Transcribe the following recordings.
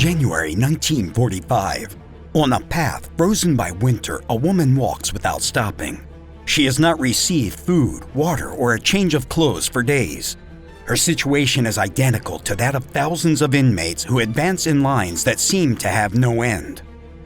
January 1945. On a path frozen by winter, a woman walks without stopping. She has not received food, water, or a change of clothes for days. Her situation is identical to that of thousands of inmates who advance in lines that seem to have no end.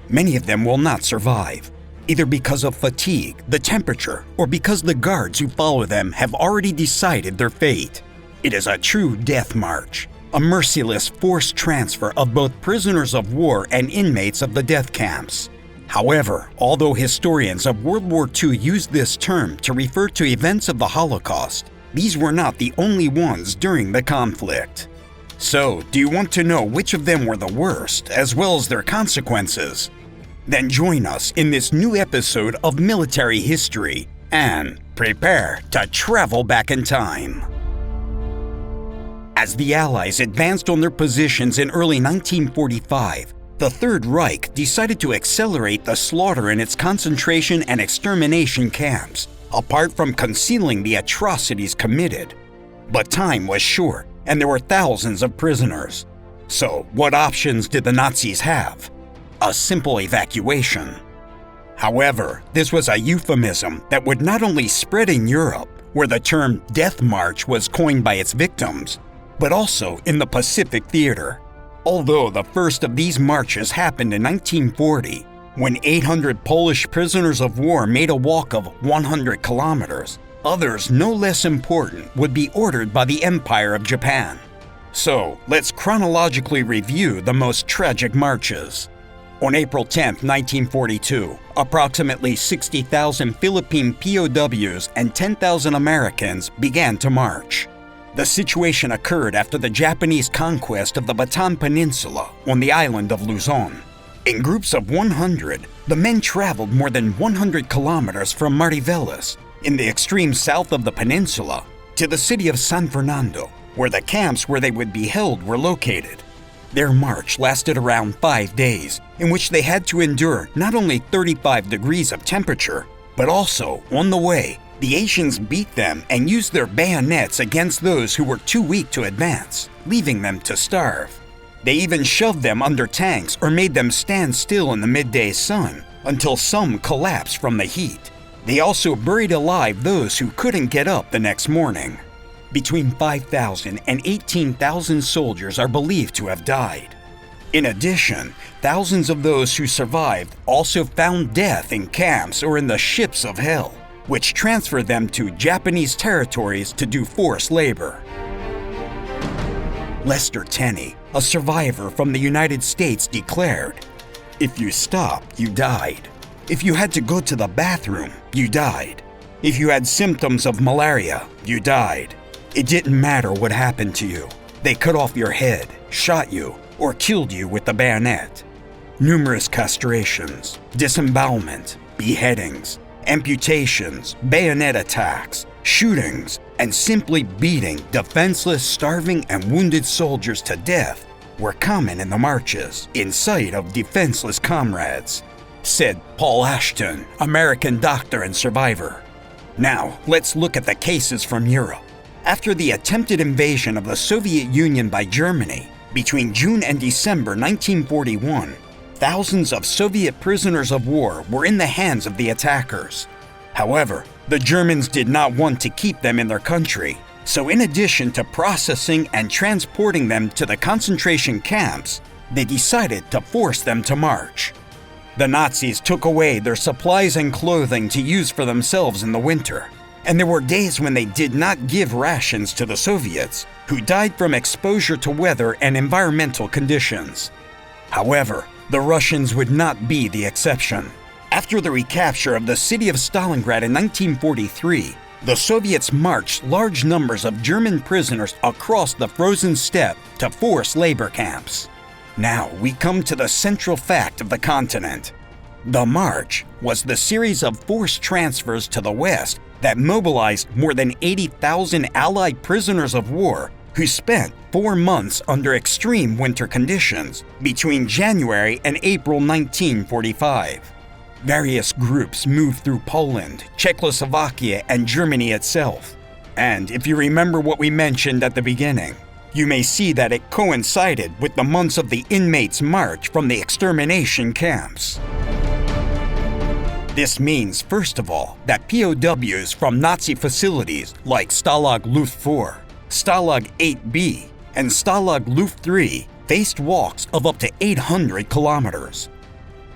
Many of them will not survive, either because of fatigue, the temperature, or because the guards who follow them have already decided their fate. It is a true death march, a merciless forced transfer of both prisoners of war and inmates of the death camps. However, although historians of World War II use this term to refer to events of the Holocaust, these were not the only ones during the conflict. So, do you want to know which of them were the worst, as well as their consequences? Then join us in this new episode of Military History, and prepare to travel back in time. As the Allies advanced on their positions in early 1945, the Third Reich decided to accelerate the slaughter in its concentration and extermination camps, apart from concealing the atrocities committed. But time was short, and there were thousands of prisoners. So, what options did the Nazis have? A simple evacuation. However, this was a euphemism that would not only spread in Europe, where the term Death March was coined by its victims, but also in the Pacific Theater. Although the first of these marches happened in 1940, when 800 Polish prisoners of war made a walk of 100 kilometers, others no less important would be ordered by the Empire of Japan. So, let's chronologically review the most tragic marches. On April 10, 1942, approximately 60,000 Philippine POWs and 10,000 Americans began to march. The situation occurred after the Japanese conquest of the Bataan Peninsula on the island of Luzon. In groups of 100, the men traveled more than 100 kilometers from Mariveles, in the extreme south of the peninsula, to the city of San Fernando, where the camps where they would be held were located. Their march lasted around 5 days, in which they had to endure not only 35 degrees of temperature, but also, on the way, the Asians beat them and used their bayonets against those who were too weak to advance, leaving them to starve. They even shoved them under tanks or made them stand still in the midday sun until some collapsed from the heat. They also buried alive those who couldn't get up the next morning. Between 5,000 and 18,000 soldiers are believed to have died. In addition, thousands of those who survived also found death in camps or in the ships of hell, which transferred them to Japanese territories to do forced labor. Lester Tenney, a survivor from the United States, declared, "If you stopped, you died. If you had to go to the bathroom, you died. If you had symptoms of malaria, you died. It didn't matter what happened to you. They cut off your head, shot you, or killed you with the bayonet." Numerous castrations, disembowelment, beheadings, amputations, bayonet attacks, shootings, and simply beating defenseless, starving, and wounded soldiers to death were common in the marches, in sight of defenseless comrades, said Paul Ashton, American doctor and survivor. Now, let's look at the cases from Europe. After the attempted invasion of the Soviet Union by Germany between June and December 1941, thousands of Soviet prisoners of war were in the hands of the attackers. However, the Germans did not want to keep them in their country, so in addition to processing and transporting them to the concentration camps, they decided to force them to march. The Nazis took away their supplies and clothing to use for themselves in the winter, and there were days when they did not give rations to the Soviets, who died from exposure to weather and environmental conditions. However, the Russians would not be the exception. After the recapture of the city of Stalingrad in 1943, the Soviets marched large numbers of German prisoners across the frozen steppe to forced labor camps. Now we come to the central fact of the continent. The march was the series of forced transfers to the west that mobilized more than 80,000 Allied prisoners of war who spent 4 months under extreme winter conditions between January and April 1945. Various groups moved through Poland, Czechoslovakia, and Germany itself. And if you remember what we mentioned at the beginning, You may see that it coincided with the months of the inmates' march from the extermination camps. This means, first of all, that POWs from Nazi facilities like Stalag Luft 4, Stalag 8B, and Stalag Luft 3 faced walks of up to 800 kilometers.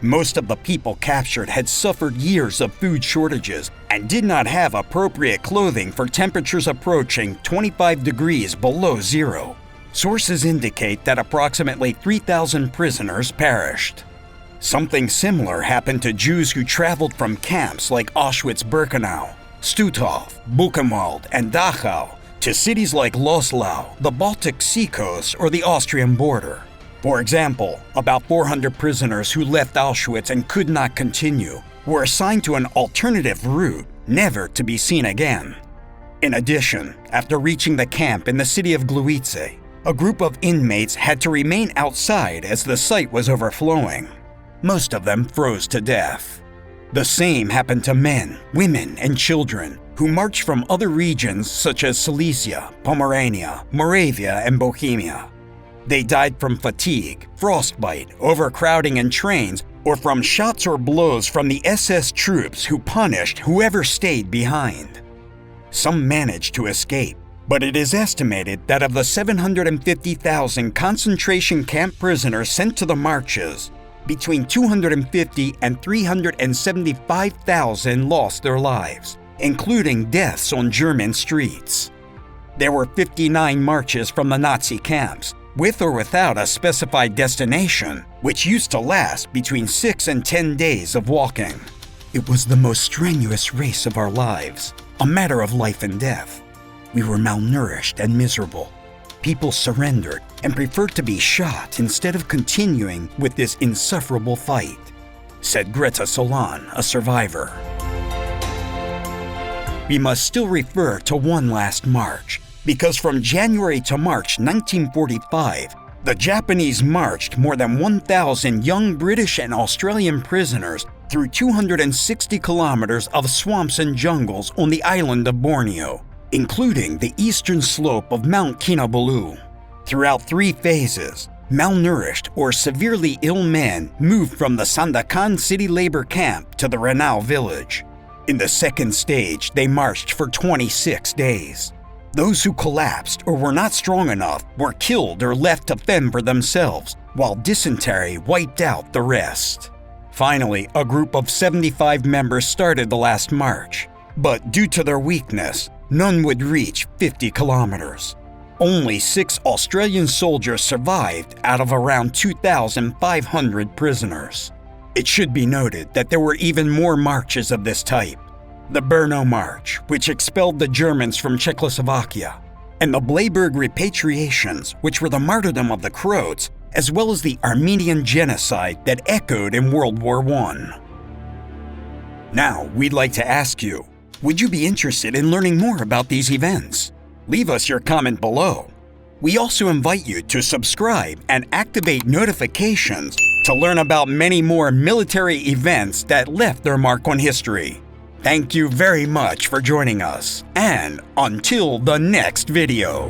Most of the people captured had suffered years of food shortages and did not have appropriate clothing for temperatures approaching 25 degrees below zero. Sources indicate that approximately 3,000 prisoners perished. Something similar happened to Jews who traveled from camps like Auschwitz-Birkenau, Stutthof, Buchenwald, and Dachau to cities like Loslau, the Baltic Sea coast, or the Austrian border. For example, about 400 prisoners who left Auschwitz and could not continue were assigned to an alternative route, never to be seen again. In addition, after reaching the camp in the city of Gliwice, a group of inmates had to remain outside as the site was overflowing. Most of them froze to death. The same happened to men, women, and children who marched from other regions such as Silesia, Pomerania, Moravia, and Bohemia. They died from fatigue, frostbite, overcrowding in trains, or from shots or blows from the SS troops who punished whoever stayed behind. Some managed to escape, but it is estimated that of the 750,000 concentration camp prisoners sent to the marches, between 250 and 375,000 lost their lives, including deaths on German streets. There were 59 marches from the Nazi camps, with or without a specified destination, which used to last between 6 and 10 days of walking. It was the most strenuous race of our lives, a matter of life and death. We were malnourished and miserable. People surrendered and preferred to be shot instead of continuing with this insufferable fight, said Greta Solan, a survivor. We must still refer to one last march, because from January to March 1945, the Japanese marched more than 1,000 young British and Australian prisoners through 260 kilometers of swamps and jungles on the island of Borneo, including the eastern slope of Mount Kinabalu. Throughout 3 phases, malnourished or severely ill men moved from the Sandakan city labor camp to the Renau village. In the second stage, they marched for 26 days. Those who collapsed or were not strong enough were killed or left to fend for themselves, while dysentery wiped out the rest. Finally, a group of 75 members started the last march, but due to their weakness, none would reach 50 kilometers. Only 6 Australian soldiers survived out of around 2,500 prisoners. It should be noted that there were even more marches of this type. The Brno March, which expelled the Germans from Czechoslovakia, and the Bleiburg repatriations, which were the martyrdom of the Croats, as well as the Armenian genocide that echoed in World War I. Now, we'd like to ask you, would you be interested in learning more about these events? Leave us your comment below. We also invite you to subscribe and activate notifications to learn about many more military events that left their mark on history. Thank you very much for joining us, and until the next video.